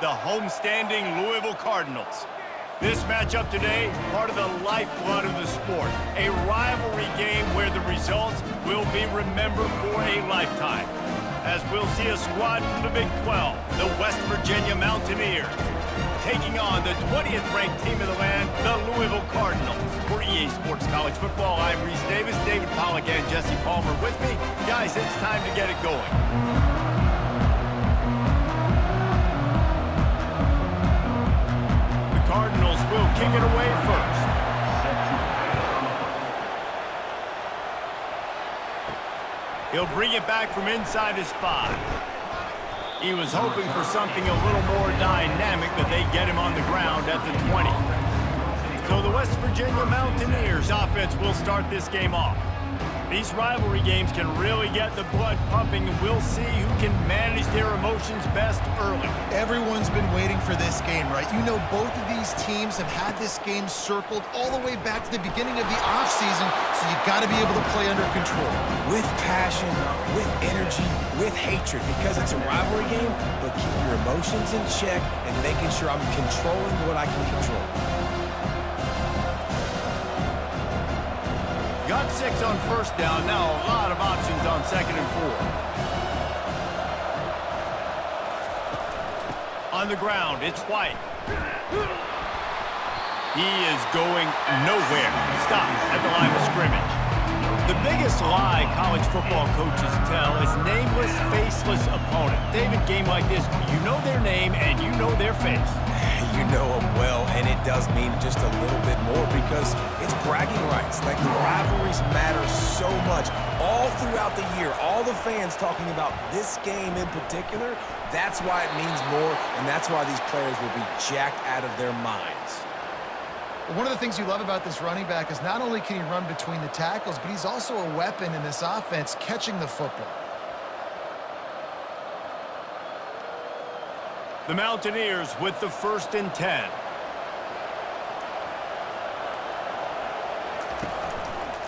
the homestanding Louisville Cardinals. This matchup today, part of the lifeblood of the sport. A rivalry game where the results will be remembered for a lifetime. As we'll see a squad from the Big 12, the West Virginia Mountaineers, taking on the 20th ranked team of the land, the Louisville Cardinals. For EA Sports College Football, I'm Reese Davis, David Pollack, and Jesse Palmer with me. Guys, it's time to get it going. The Cardinals will kick it away first. He'll bring it back from inside his 5. He was hoping for something a little more dynamic, but they get him on the ground at the 20. So the West Virginia Mountaineers offense will start this game off. These rivalry games can really get the blood pumping, and we'll see who can manage their emotions best early. Everyone's been waiting for this game, right? You know, both of these teams have had this game circled all the way back to the beginning of the offseason, so you've got to be able to play under control. With passion, with energy, with hatred, because it's a rivalry game, but keep your emotions in check and making sure I'm controlling what I can control. Got 6 on first down. Now a lot of options on 2nd and 4. On the ground, it's White. He is going nowhere. Stop at the line of scrimmage. The biggest lie college football coaches tell is nameless, faceless opponent. David, game like this, you know their name and you know their face. You know them well, and it does mean just a little bit more because it's bragging rights. Like, the rivalries matter so much all throughout the year. All the fans talking about this game in particular, that's why it means more, and that's why these players will be jacked out of their minds. One of the things you love about this running back is not only can he run between the tackles, but he's also a weapon in this offense catching the football. The Mountaineers with the 1st and 10.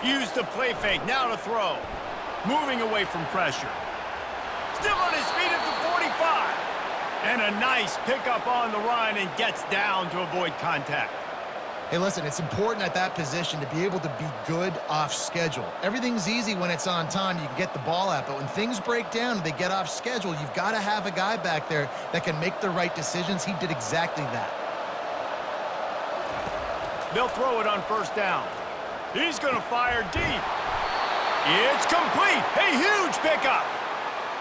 Use the play fake, now to throw. Moving away from pressure. Still on his feet at the 45. And a nice pickup on the run and gets down to avoid contact. Hey, listen, it's important at that position to be able to be good off schedule. Everything's easy when it's on time. You can get the ball out, but when things break down and they get off schedule, you've got to have a guy back there that can make the right decisions. He did exactly that. They'll throw it on 1st down. He's going to fire deep. It's complete. A huge pickup.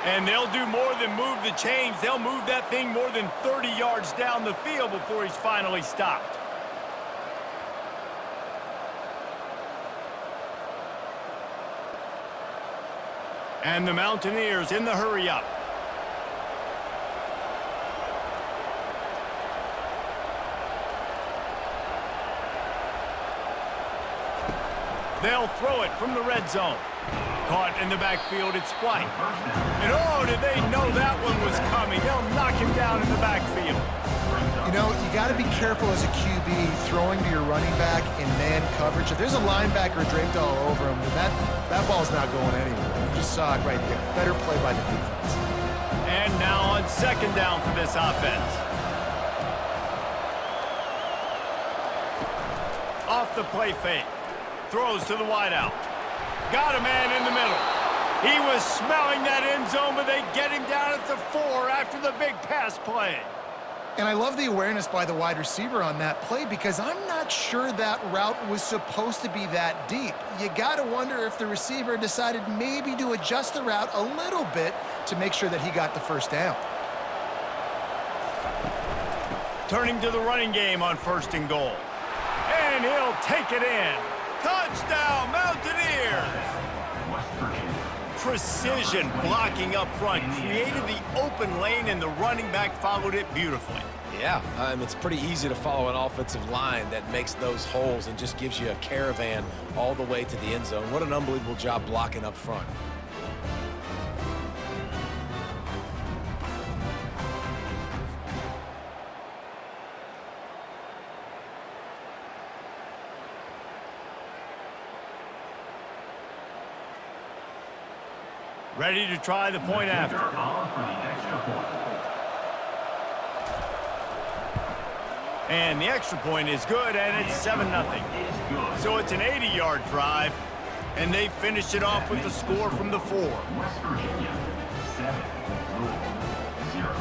And they'll do more than move the chains. They'll move that thing more than 30 yards down the field before he's finally stopped. And the Mountaineers in the hurry-up. They'll throw it from the red zone. Caught in the backfield, it's White. And oh, did they know that one was coming. They'll knock him down in the backfield. You know, you got to be careful as a QB throwing to your running back in man coverage. If there's a linebacker draped all over him, that ball's not going anywhere. You just saw it right there. Better play by the defense. And now on 2nd down for this offense. Off the play fake. Throws to the wideout. Got a man in the middle. He was smelling that end zone, but they get him down at the 4 after the big pass play. And I love the awareness by the wide receiver on that play because I'm not sure that route was supposed to be that deep. You got to wonder if the receiver decided maybe to adjust the route a little bit to make sure that he got the 1st down. Turning to the running game on 1st and goal. And he'll take it in. Touchdown, Mountaineers! Precision blocking up front created the open lane, and the running back followed it beautifully. Yeah, it's pretty easy to follow an offensive line that makes those holes and just gives you a caravan all the way to the end zone. What an unbelievable job blocking up front. Ready to try the point after. And the extra point is good, and it's 7-0. So it's an 80-yard drive, and they finish it off with the score from the 4. West Virginia, 7, Louisville, 0.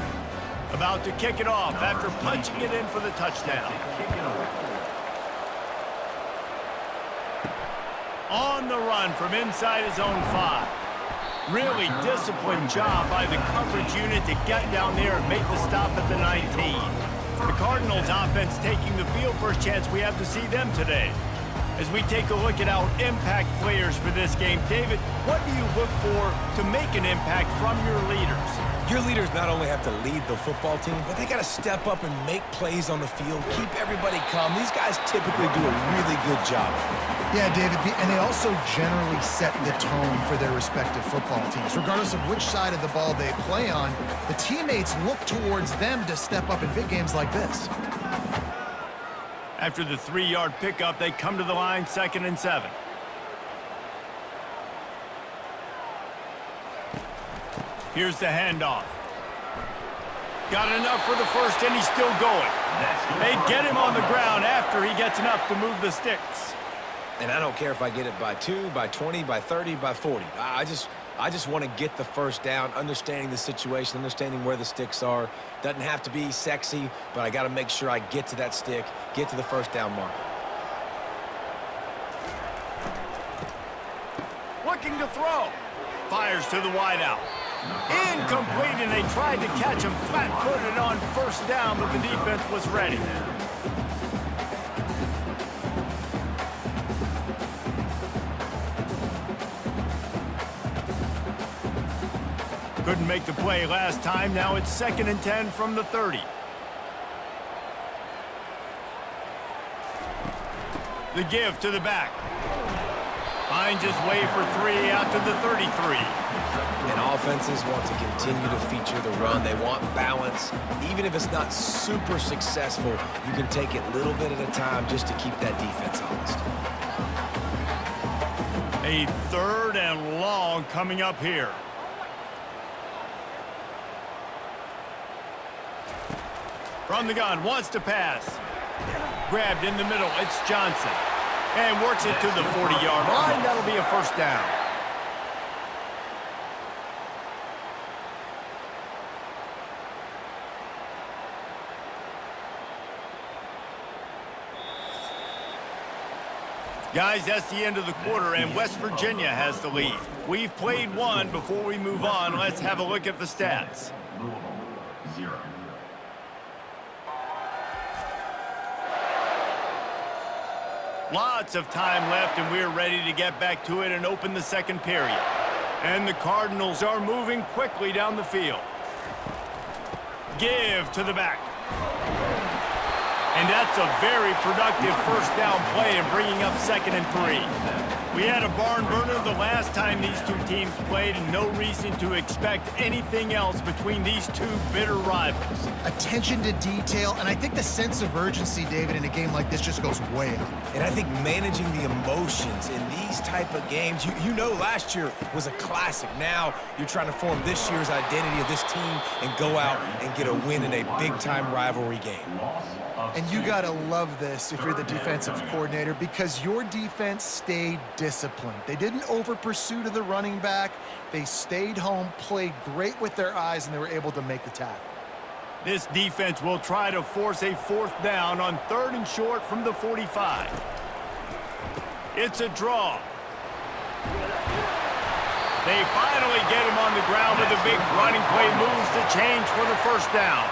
About to kick it off after punching it in for the touchdown. On the run from inside his own 5. Really disciplined job by the coverage unit to get down there and make the stop at the 19. The Cardinals offense taking the field. First chance we have to see them today. As we take a look at our impact players for this game, David, what do you look for to make an impact from your leaders? Your leaders not only have to lead the football team, but they got to step up and make plays on the field, keep everybody calm. These guys typically do a really good job. Yeah, David, and they also generally set the tone for their respective football teams. Regardless of which side of the ball they play on, the teammates look towards them to step up in big games like this. After the 3-yard pickup, they come to the line, 2nd and 7. Here's the handoff. Got enough for the first, and he's still going. They get him on the ground after he gets enough to move the sticks. And I don't care if I get it by 2, by 20, by 30, by 40. I just want to get the first down, understanding the situation, understanding where the sticks are. Doesn't have to be sexy, but I got to make sure I get to that stick, get to the first down mark. Looking to throw. Fires to the wideout. Incomplete, and they tried to catch him flat-footed on first down, but the defense was ready. Couldn't make the play last time. Now it's 2nd and 10 from the 30. The give to the back. Finds his way for 3 out to the 33. And offenses want to continue to feature the run. They want balance. Even if it's not super successful, you can take it little bit at a time just to keep that defense honest. A 3rd and long coming up here. From the gun, wants to pass. Grabbed in the middle, it's Johnson. And works it to the 40-yard line. That'll be a first down. Guys, that's the end of the quarter, and West Virginia has the lead. We've played one. Before we move on, let's have a look at the stats. Louisville, 0. Lots of time left, and we're ready to get back to it and open the second period. And the Cardinals are moving quickly down the field. Give to the back. And that's a very productive first down play and bringing up 2nd and 3. We had a barn burner the last time these two teams played, and no reason to expect anything else between these two bitter rivals. Attention to detail, and I think the sense of urgency, David, in a game like this just goes way up. And I think managing the emotions in these type of games, you know last year was a classic. Now you're trying to form this year's identity of this team and go out and get a win in a big-time rivalry game. And you got to love this if you're the defensive coordinator, because your defense stayed disciplined. They didn't over-pursue to the running back. They stayed home, played great with their eyes, and they were able to make the tackle. This defense will try to force a 4th down on 3rd and short from the 45. It's a draw. They finally get him on the ground with a big running play, moves the change for the first down.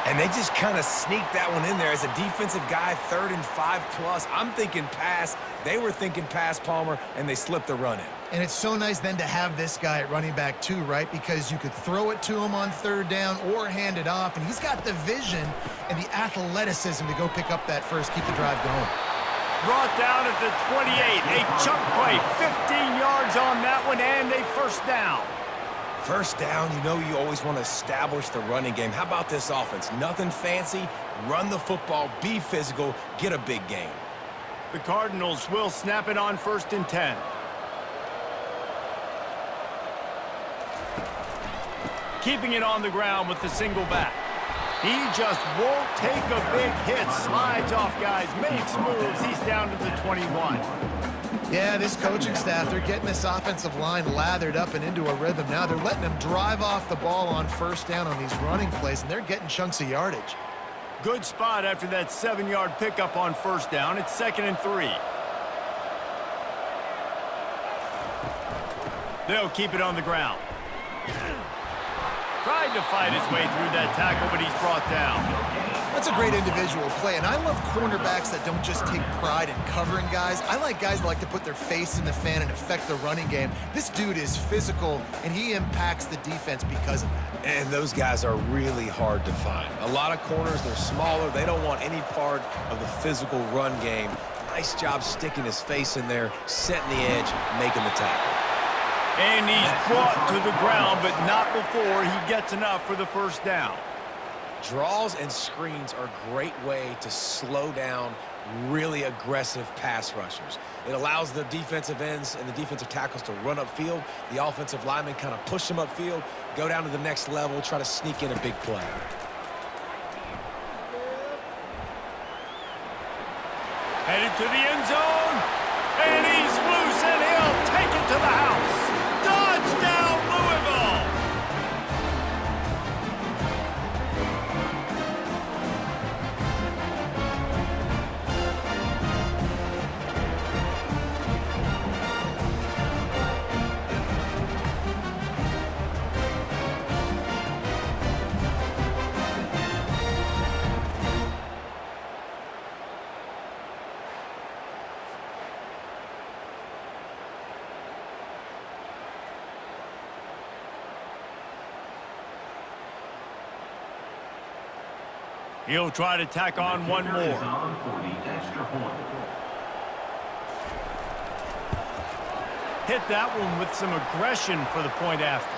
And they just kind of sneaked that one in there as a defensive guy, 3rd and 5+. I'm thinking pass. They were thinking pass, Palmer, and they slipped the run in. And it's so nice then to have this guy at running back too, right? Because you could throw it to him on 3rd down or hand it off, and he's got the vision and the athleticism to go pick up that first, keep the drive going. Brought down at the 28, a chunk play, 15 yards on that one, and a first down. First down, you know you always want to establish the running game. How about this offense? Nothing fancy. Run the football, be physical, get a big gain. The Cardinals will snap it on 1st and 10. Keeping it on the ground with the single back. He just won't take a big hit. Slides off guys, makes moves. He's down to the 21. Yeah, this coaching staff, they're getting this offensive line lathered up and into a rhythm now. They're letting them drive off the ball on first down on these running plays, and they're getting chunks of yardage. Good spot after that 7-yard pickup on first down. It's 2nd and 3. They'll keep it on the ground. Tried to fight his way through that tackle, but he's brought down. That's a great individual play, and I love cornerbacks that don't just take pride in covering guys. I like guys that like to put their face in the fan and affect the running game. This dude is physical, and he impacts the defense because of that. And those guys are really hard to find. A lot of corners, they're smaller. They don't want any part of the physical run game. Nice job sticking his face in there, setting the edge, making the tackle. And he's brought to the ground, but not before he gets enough for the first down. Draws and screens are a great way to slow down really aggressive pass rushers. It allows the defensive ends and the defensive tackles to run upfield. The offensive linemen kind of push them upfield, go down to the next level, try to sneak in a big play. Headed to the end zone, and he's loose, and he'll take it to the house. Touchdown, Louisville! He'll try to tack on one more. Hit that one with some aggression for the point after.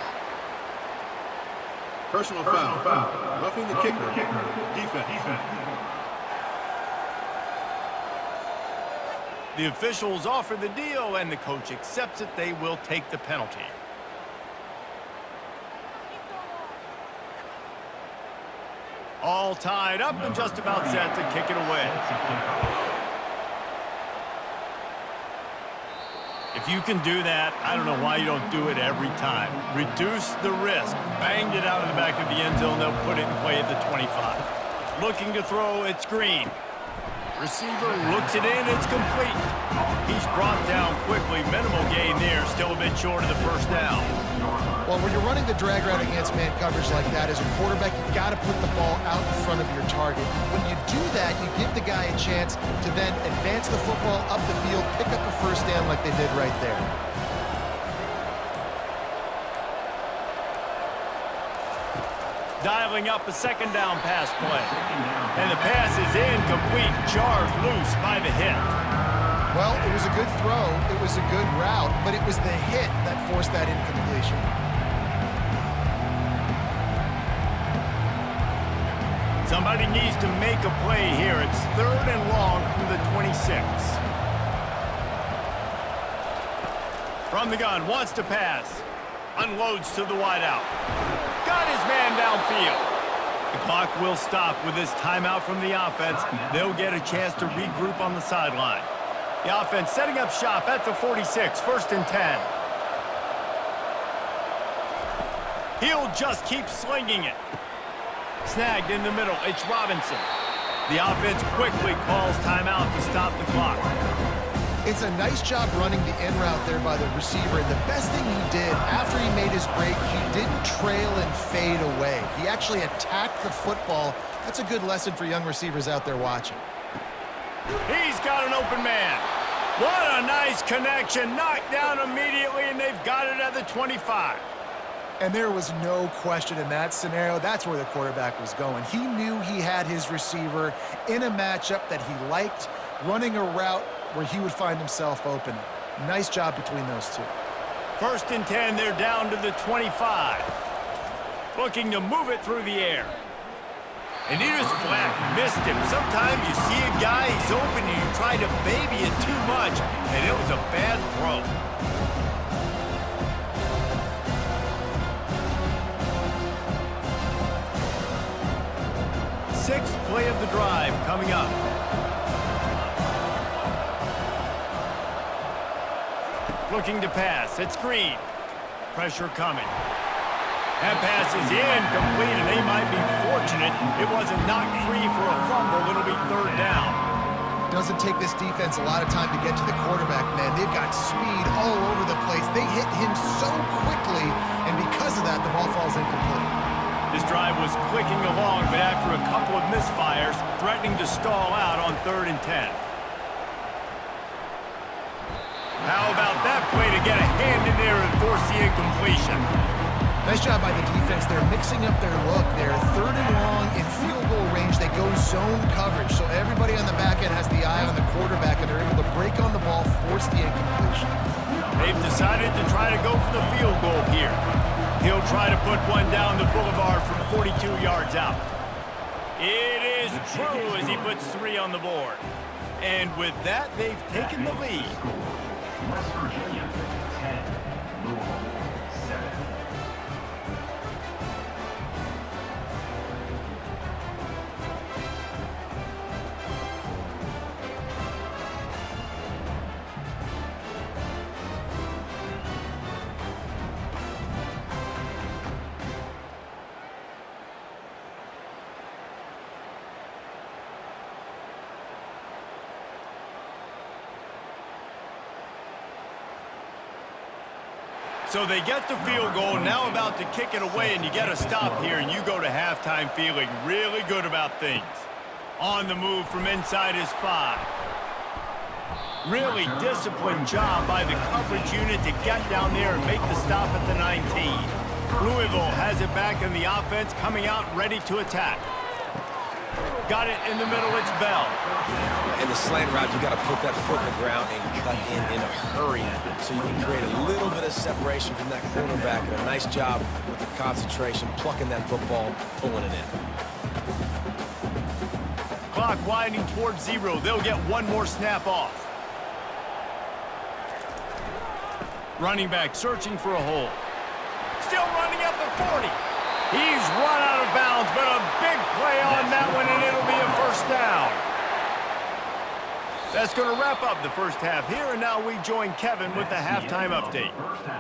Personal foul. Roughing the kicker. Defense. The officials offer the deal, and the coach accepts it. They will take the penalty. All tied up and just about set to kick it away. If you can do that, I don't know why you don't do it every time. Reduce the risk. Banged it out of the back of the end zone. They'll put it in play at the 25. Looking to throw, it's Green. Receiver looks it in, it's complete. He's brought down quickly. Minimal gain there, still a bit short of the first down. Well, when you're running the drag route against man coverage like that, as a quarterback, you got to put the ball out in front of your target. When you do that, you give the guy a chance to then advance the football up the field, pick up a first down like they did right there. Dialing up a second down pass play. And the pass is incomplete, charged loose by the hit. Well, it was a good throw, it was a good route, but it was the hit that forced that incompletion. Somebody needs to make a play here. It's 3rd and long from the 26. From the gun, wants to pass. Unloads to the wideout. Got his man downfield. The clock will stop with this timeout from the offense. They'll get a chance to regroup on the sideline. The offense setting up shop at the 46, 1st and 10. He'll just keep slinging it. Snagged in the middle, it's Robinson. The offense quickly calls timeout to stop the clock. It's a nice job running the in route there by the receiver. And the best thing he did after he made his break, he didn't trail and fade away. He actually attacked the football. That's a good lesson for young receivers out there watching. He's got an open man. What a nice connection. Knocked down immediately, and they've got it at the 25. And there was no question in that scenario. That's where the quarterback was going. He knew he had his receiver in a matchup that he liked, running a route where he would find himself open. Nice job between those two. 1st and 10, they're down to the 25. Looking to move it through the air. And he just flat missed him. Sometimes you see a guy, he's open, and you try to baby it too much, and it was a bad throw. sixth play of the drive coming up. Looking to pass. It's Green. Pressure coming. That pass is incomplete, and they might be fortunate it wasn't knocked free for a fumble. It'll be third down. Doesn't take this defense a lot of time to get to the quarterback, man. They've got speed all over the place. They hit him so quickly, and because of that, the ball falls incomplete. This drive was clicking along, but after a couple of misfires, threatening to stall out on 3rd and 10. How about that play to get a hand in there and force the incompletion? Nice job by the defense. They're mixing up their look. They're 3rd and long in field goal range. They go zone coverage, so everybody on the back end has the eye on the quarterback, and they're able to break on the ball, force the incompletion. They've decided to try to go for the field goal here. He'll try to put one down the boulevard from 42 yards out. It is true as he puts 3 on the board. And with that, they've taken the lead. West Virginia 10, Louisville 7. So they get the field goal, now about to kick it away, and you get a stop here, and you go to halftime feeling really good about things. On the move from inside his 5. Really disciplined job by the coverage unit to get down there and make the stop at the 19. Louisville has it back in the offense, coming out ready to attack. Got it in the middle, it's Bell. In the slant route, you got to put that foot in the ground and cut in a hurry so you can create a little bit of separation from that cornerback. And a nice job with the concentration, plucking that football, pulling it in. Clock winding towards 0. They'll get one more snap off. Running back searching for a hole. Still running at the 40. He's run out of bounds, but a big play on that one, and it'll be a first down. That's going to wrap up the first half here, and now we join Kevin with the halftime update.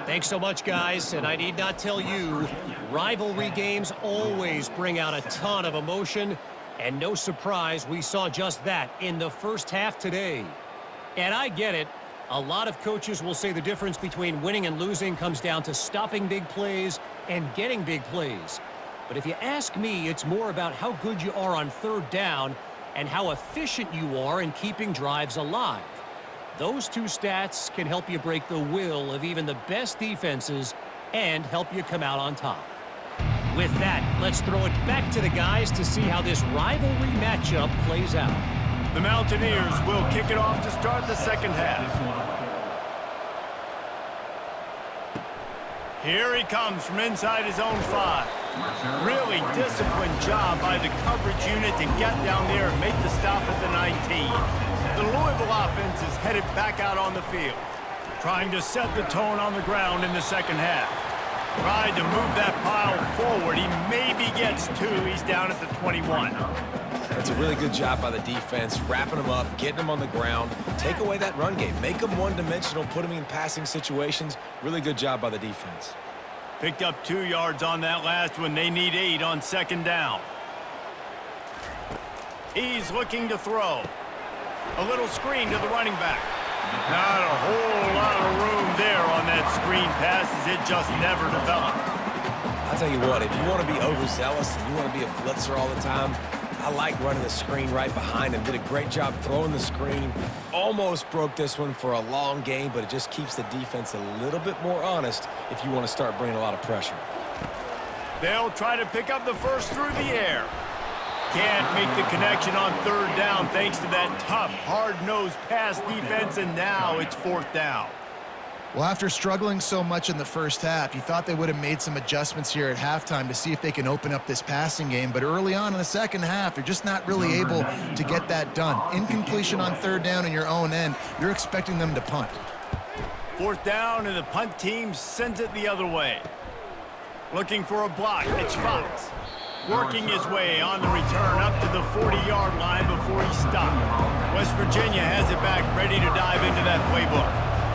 Thanks so much, guys, and I need not tell you, rivalry games always bring out a ton of emotion, and no surprise, we saw just that in the first half today. And I get it. A lot of coaches will say the difference between winning and losing comes down to stopping big plays and getting big plays. But if you ask me, it's more about how good you are on 3rd down and how efficient you are in keeping drives alive. Those two stats can help you break the will of even the best defenses and help you come out on top. With that, let's throw it back to the guys to see how this rivalry matchup plays out. The Mountaineers will kick it off to start the second half. Here he comes from inside his own 5. Really disciplined job by the coverage unit to get down there and make the stop at the 19. The Louisville offense is headed back out on the field, trying to set the tone on the ground in the second half. Tried to move that pile forward. He maybe gets 2. He's down at the 21. That's a really good job by the defense, wrapping them up, getting them on the ground, take away that run game, make them one-dimensional, put them in passing situations. Really good job by the defense. Picked up 2 yards on that last one. They need 8 on second down. He's looking to throw. A little screen to the running back. Not a whole lot of room there on that screen pass as it just never developed. I'll tell you what, if you want to be overzealous and you want to be a blitzer all the time, I like running the screen right behind him. Did a great job throwing the screen. Almost broke this one for a long game, but it just keeps the defense a little bit more honest if you want to start bringing a lot of pressure. They'll try to pick up the first through the air. Can't make the connection on 3rd down thanks to that tough, hard-nosed pass defense, and now it's 4th down. Well, after struggling so much in the first half, you thought they would have made some adjustments here at halftime to see if they can open up this passing game. But early on in the second half, they're just not really able to get that done. Incompletion on 3rd down in your own end, you're expecting them to punt. 4th down, and the punt team sends it the other way. Looking for a block. It's Fox. Working his way on the return up to the 40-yard line before he stopped. West Virginia has it back, ready to dive into that playbook.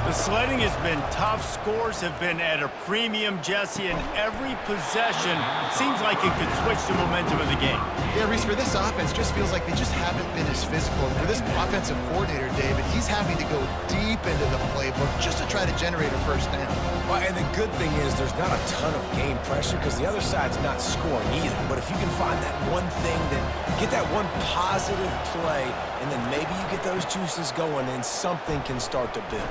The sledding has been tough. Scores have been at a premium, Jesse, and every possession seems like it could switch the momentum of the game. Yeah, Reese, for this offense, just feels like they just haven't been as physical. And for this offensive coordinator, David, he's having to go deep into the playbook just to try to generate a first down. Well, and the good thing is there's not a ton of game pressure because the other side's not scoring either. But if you can find that one thing, then get that one positive play, and then maybe you get those juices going and something can start to build.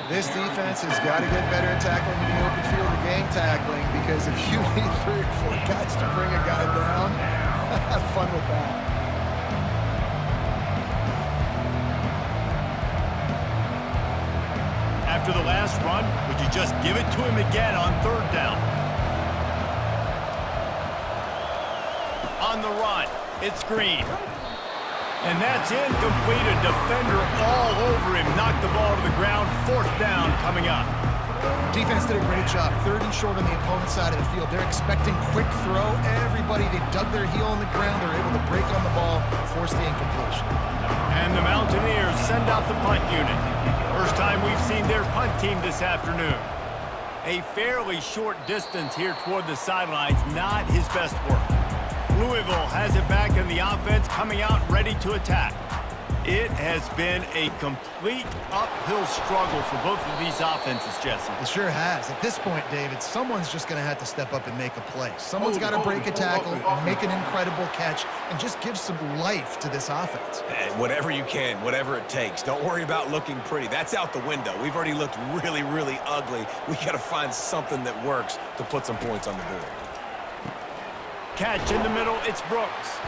This defense has got to get better at tackling in the open field or gang tackling, because if you need 3 or 4 guys to bring a guy down, have fun with that. After the last run, would you just give it to him again on 3rd down? On the run, it's Green. And that's incomplete. A defender all over him. Knocked the ball to the ground. 4th down coming up. Defense did a great job. 3rd and short on the opponent's side of the field. They're expecting quick throw. Everybody, they dug their heel on the ground. They're able to break on the ball, force the incompletion. And the Mountaineers send out the punt unit. First time we've seen their punt team this afternoon. A fairly short distance here toward the sidelines. Not his best work. Louisville has it back in the offense, coming out ready to attack. It has been a complete uphill struggle for both of these offenses, Jesse. It sure has. At this point, David, someone's just going to have to step up and make a play. Someone's got to break a tackle, make an incredible catch, and just give some life to this offense. And whatever you can, whatever it takes. Don't worry about looking pretty. That's out the window. We've already looked really, really ugly. We got to find something that works to put some points on the board. Catch in the middle, it's Brooks.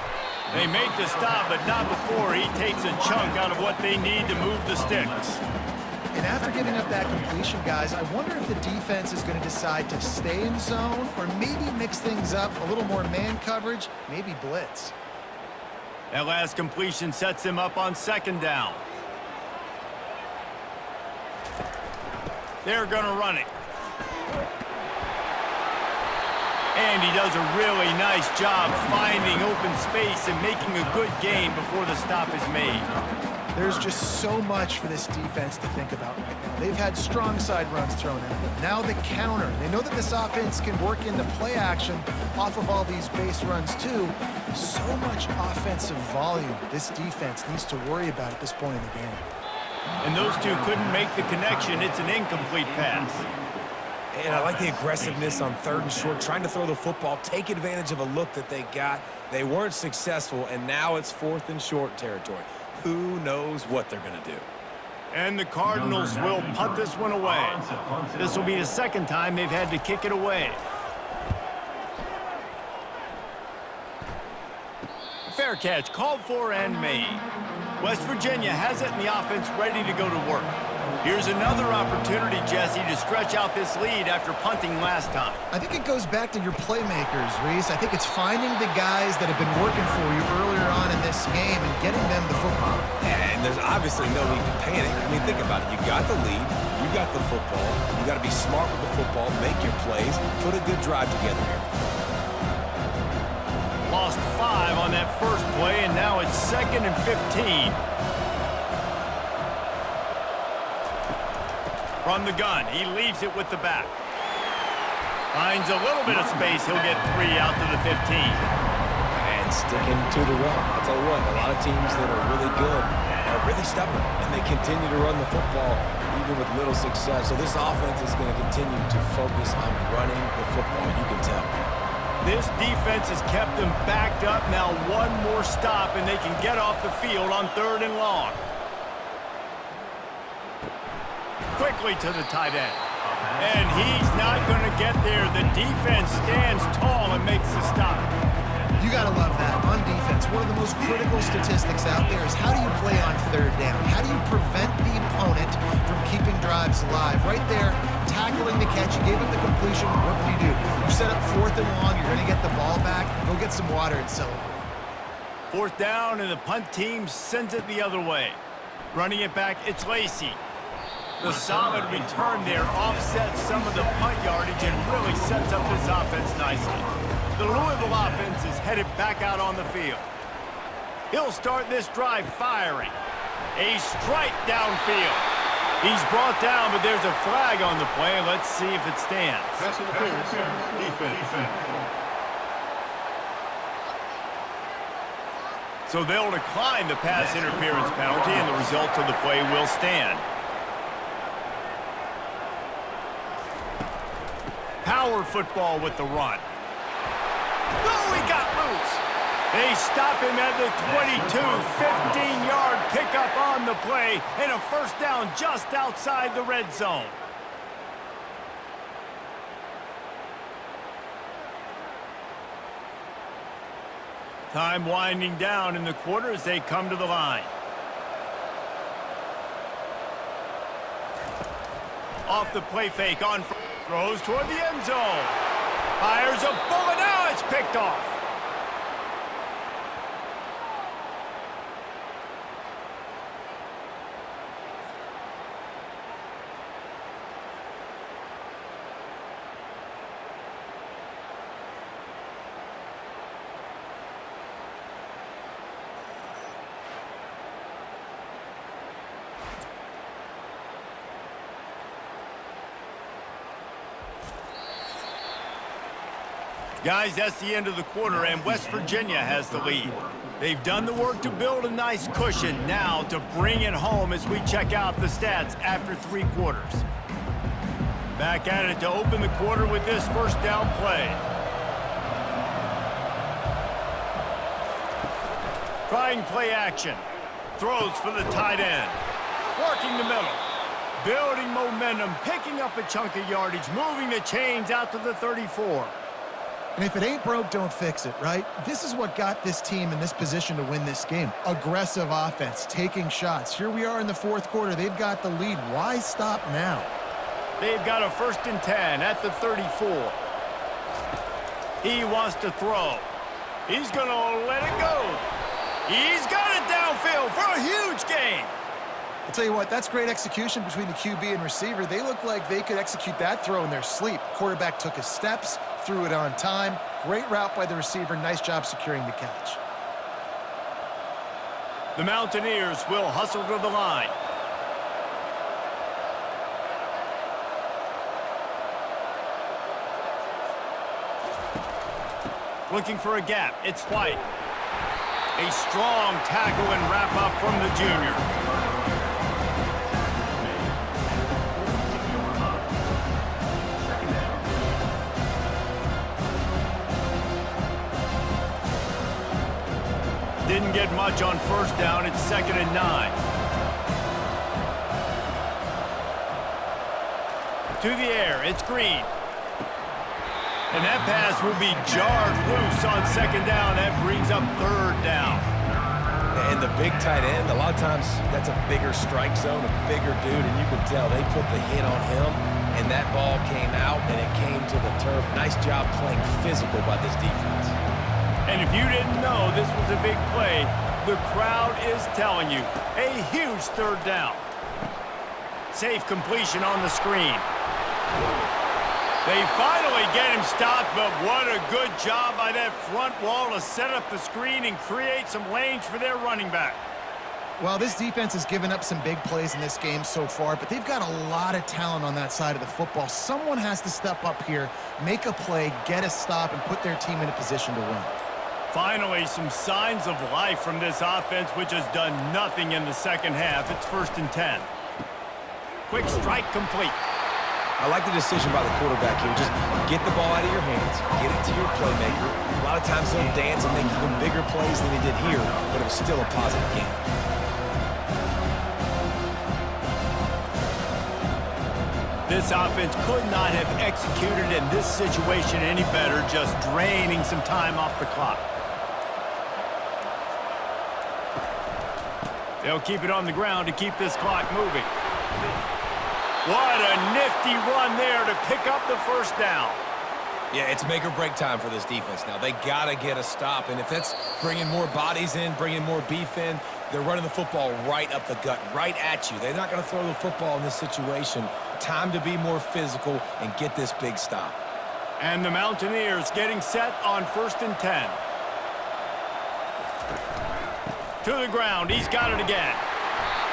They make the stop, but not before he takes a chunk out of what they need to move the sticks. And after giving up that completion, guys, I wonder if the defense is going to decide to stay in zone or maybe mix things up, a little more man coverage, maybe blitz. That last completion sets him up on 2nd down. They're going to run it. And he does a really nice job finding open space and making a good gain before the stop is made. There's just so much for this defense to think about right now. They've had strong side runs thrown at them. Now the counter. They know that this offense can work in the play action off of all these base runs too. So much offensive volume this defense needs to worry about at this point in the game. And those two couldn't make the connection. It's an incomplete pass. And I like the aggressiveness on 3rd and short, trying to throw the football, take advantage of a look that they got. They weren't successful, and now it's 4th and short territory. Who knows what they're going to do? And the Cardinals will punt this one away. This will be the 2nd time they've had to kick it away. Fair catch, called for and made. West Virginia has it in the offense, ready to go to work. Here's another opportunity, Jesse, to stretch out this lead after punting last time. I think it goes back to your playmakers, Reese. I think it's finding the guys that have been working for you earlier on in this game and getting them the football. And there's obviously no need to panic. I mean, think about it. You got the lead. You got the football. You got to be smart with the football, make your plays, put a good drive together here. Lost 5 on that first play, and now it's 2nd and 15. From the gun, he leaves it with the back. Finds a little bit of space. He'll get 3 out to the 15. And sticking to the run. I'll tell you what, a lot of teams that are really good are really stubborn, and they continue to run the football even with little success. So this offense is going to continue to focus on running the football, you can tell. This defense has kept them backed up. Now one more stop, and they can get off the field on 3rd and long. Quickly to the tight end. And he's not going to get there. The defense stands tall and makes the stop. You got to love that. On defense, one of the most critical statistics out there is how do you play on 3rd down? How do you prevent the opponent from keeping drives alive? Right there, tackling the catch. You gave up the completion. What do? You set up 4th and long. You're going to get the ball back. Go get some water and celebrate. 4th down, and the punt team sends it the other way. Running it back, it's Lacey. The solid return there offsets some of the punt yardage and really sets up this offense nicely. The Louisville offense is headed back out on the field. He'll start this drive firing. A strike downfield. He's brought down, but there's a flag on the play. Let's see if it stands. Pass interference. Defense. So they'll decline the pass interference penalty, and the result of the play will stand. Power football with the run. Oh, he got loose. They stop him at the 22, 15-yard pickup on the play, and a first down just outside the red zone. Time winding down in the quarter as they come to the line. Off the play fake on throws toward the end zone. Fires a bullet. Now it's picked off. Guys, that's the end of the quarter, and West Virginia has the lead. They've done the work to build a nice cushion. Now to bring it home as we check out the stats after 3 quarters. Back at it to open the quarter with this first down play. Trying play action. Throws for the tight end. Working the middle. Building momentum, picking up a chunk of yardage, moving the chains out to the 34. And if it ain't broke, don't fix it, right? This is what got this team in this position to win this game. Aggressive offense, taking shots. Here we are in the 4th quarter. They've got the lead. Why stop now? They've got a 1st and 10 at the 34. He wants to throw. He's going to let it go. He's got it downfield for a huge gain. I'll tell you what, that's great execution between the QB and receiver. They look like they could execute that throw in their sleep. Quarterback took his steps, threw it on time. Great route by the receiver. Nice job securing the catch. The Mountaineers will hustle to the line. Looking for a gap. It's White. A strong tackle and wrap up from the junior. Didn't get much on first down. It's 2nd and 9. To the air. It's Green. And that pass will be jarred loose on 2nd down. That brings up 3rd down. And the big tight end, a lot of times that's a bigger strike zone, a bigger dude, and you can tell they put the hit on him, and that ball came out, and it came to the turf. Nice job playing physical by this defense. And if you didn't know this was a big play, the crowd is telling you. A huge 3rd down. Safe completion on the screen. They finally get him stopped, but what a good job by that front wall to set up the screen and create some lanes for their running back. Well, this defense has given up some big plays in this game so far, but they've got a lot of talent on that side of the football. Someone has to step up here, make a play, get a stop, and put their team in a position to win. Finally, some signs of life from this offense, which has done nothing in the 2nd half. It's 1st and 10. Quick strike complete. I like the decision by the quarterback here. Just get the ball out of your hands, get it to your playmaker. A lot of times he'll dance and make even bigger plays than he did here, but it was still a positive game. This offense could not have executed in this situation any better, just draining some time off the clock. They'll keep it on the ground to keep this clock moving. What a nifty run there to pick up the 1st down. Yeah, it's make or break time for this defense now. They got to get a stop, and if that's bringing more bodies in, bringing more beef in, they're running the football right up the gut, right at you. They're not going to throw the football in this situation. Time to be more physical and get this big stop. And the Mountaineers getting set on 1st and 10. To the ground. He's got it again.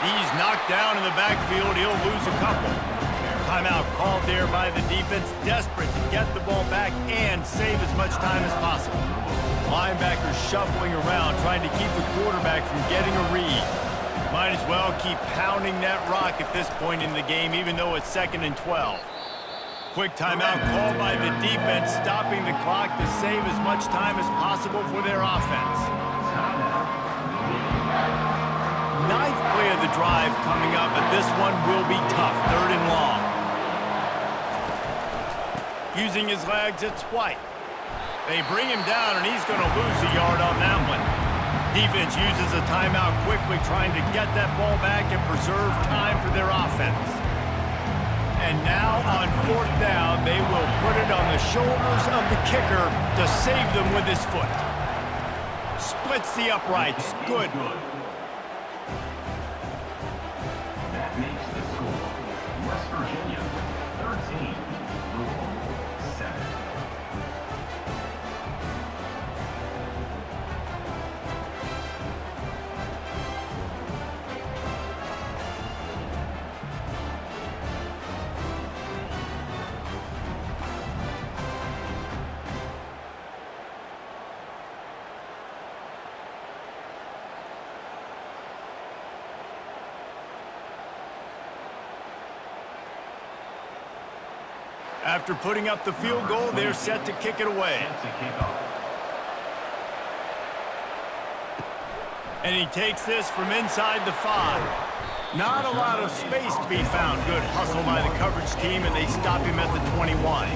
He's knocked down in the backfield. He'll lose a couple. Timeout called there by the defense, desperate to get the ball back and save as much time as possible. Linebackers shuffling around, trying to keep the quarterback from getting a read. Might as well keep pounding that rock at this point in the game, even though it's 2nd and 12. Quick timeout called by the defense, stopping the clock to save as much time as possible for their offense. 9th play of the drive coming up, but this one will be tough. 3rd and long. Using his legs, it's White. They bring him down, and he's going to lose a yard on that one. Defense uses a timeout quickly, trying to get that ball back and preserve time for their offense. And now on 4th down, they will put it on the shoulders of the kicker to save them with his foot. Splits the uprights. Good. That makes the score West Virginia 13, Louisville 7. After putting up the field goal, they're set to kick it away. And he takes this from inside the 5. Not a lot of space to be found. Good hustle by the coverage team, and they stop him at the 21.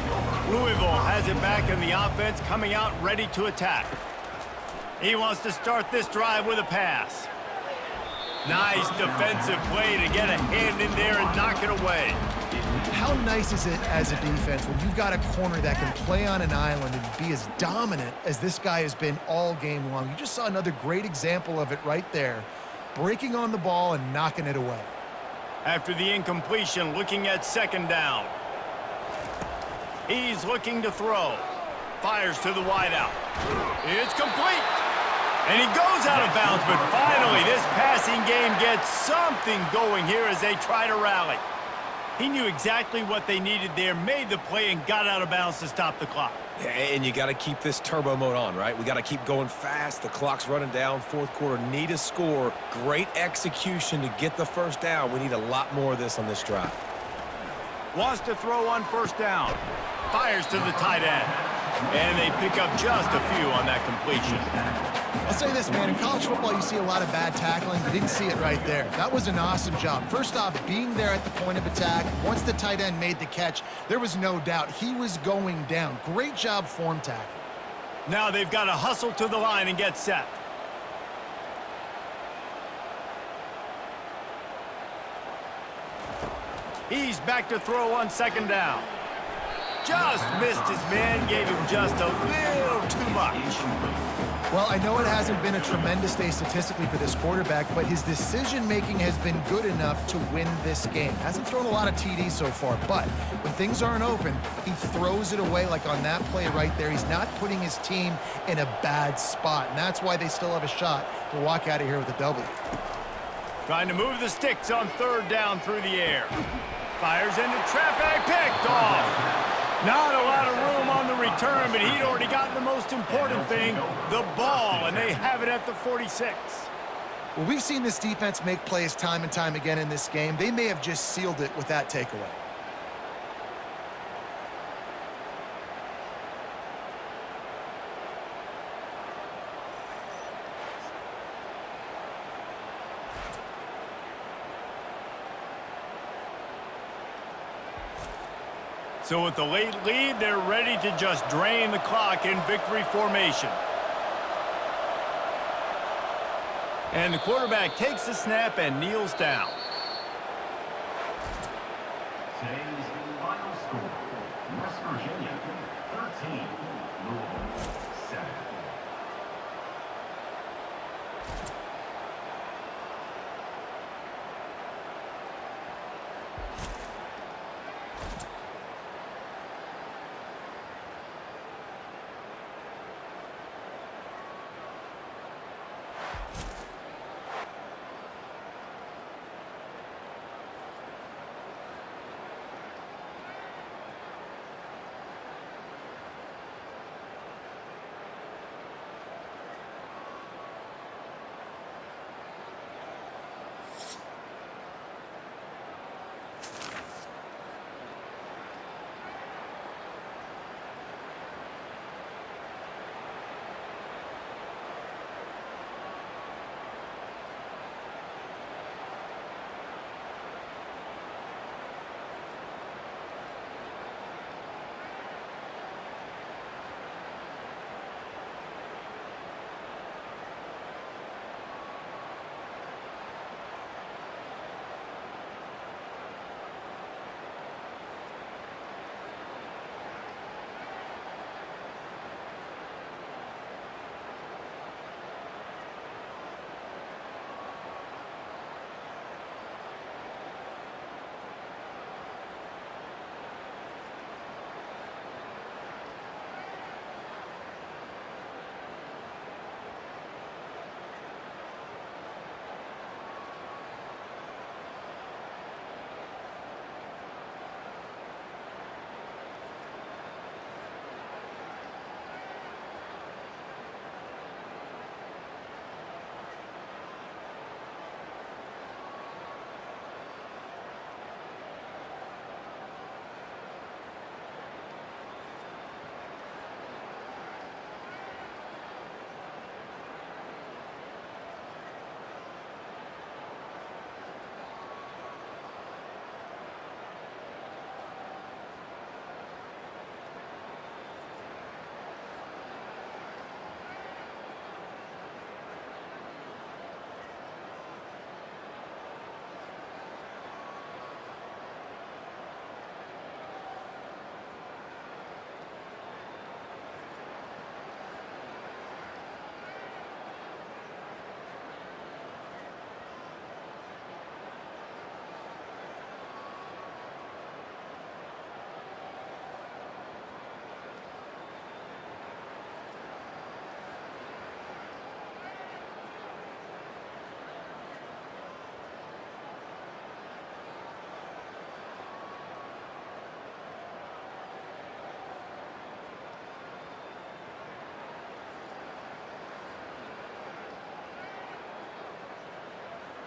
Louisville has it back in the offense, coming out ready to attack. He wants to start this drive with a pass. Nice defensive play to get a hand in there and knock it away. How nice is it as a defense when you've got a corner that can play on an island and be as dominant as this guy has been all game long? You just saw another great example of it right there, breaking on the ball and knocking it away. After the incompletion, looking at 2nd down. He's looking to throw. Fires to the wideout. It's complete. And he goes out of bounds, but finally this passing game gets something going here as they try to rally. He knew exactly what they needed there, made the play, and got out of bounds to stop the clock. Yeah, and you got to keep this turbo mode on, right? We got to keep going fast. The clock's running down. 4th quarter, need a score. Great execution to get the 1st down. We need a lot more of this on this drive. Wants to throw on 1st down. Fires to the tight end. And they pick up just a few on that completion. I'll say this, man, in college football you see a lot of bad tackling. You didn't see it right there. That was an awesome job. First off, being there at the point of attack. Once the tight end made the catch, there was no doubt he was going down. Great job form tackle. Now they've got to hustle to the line and get set. He's back to throw on 2nd down. Just missed his man, gave him just a little too much. Well, I know it hasn't been a tremendous day statistically for this quarterback, but his decision-making has been good enough to win this game. Hasn't thrown a lot of TDs so far, but when things aren't open, he throws it away like on that play right there. He's not putting his team in a bad spot, and that's why they still have a shot to walk out of here with a W. Trying to move the sticks on 3rd down through the air. Fires into traffic, picked off. Not a lot of room on the return, but he'd already gotten the most important thing, the ball, and they have it at the 46. Well, we've seen this defense make plays time and time again in this game. They may have just sealed it with that takeaway. So with the late lead, they're ready to just drain the clock in victory formation. And the quarterback takes the snap and kneels down. Today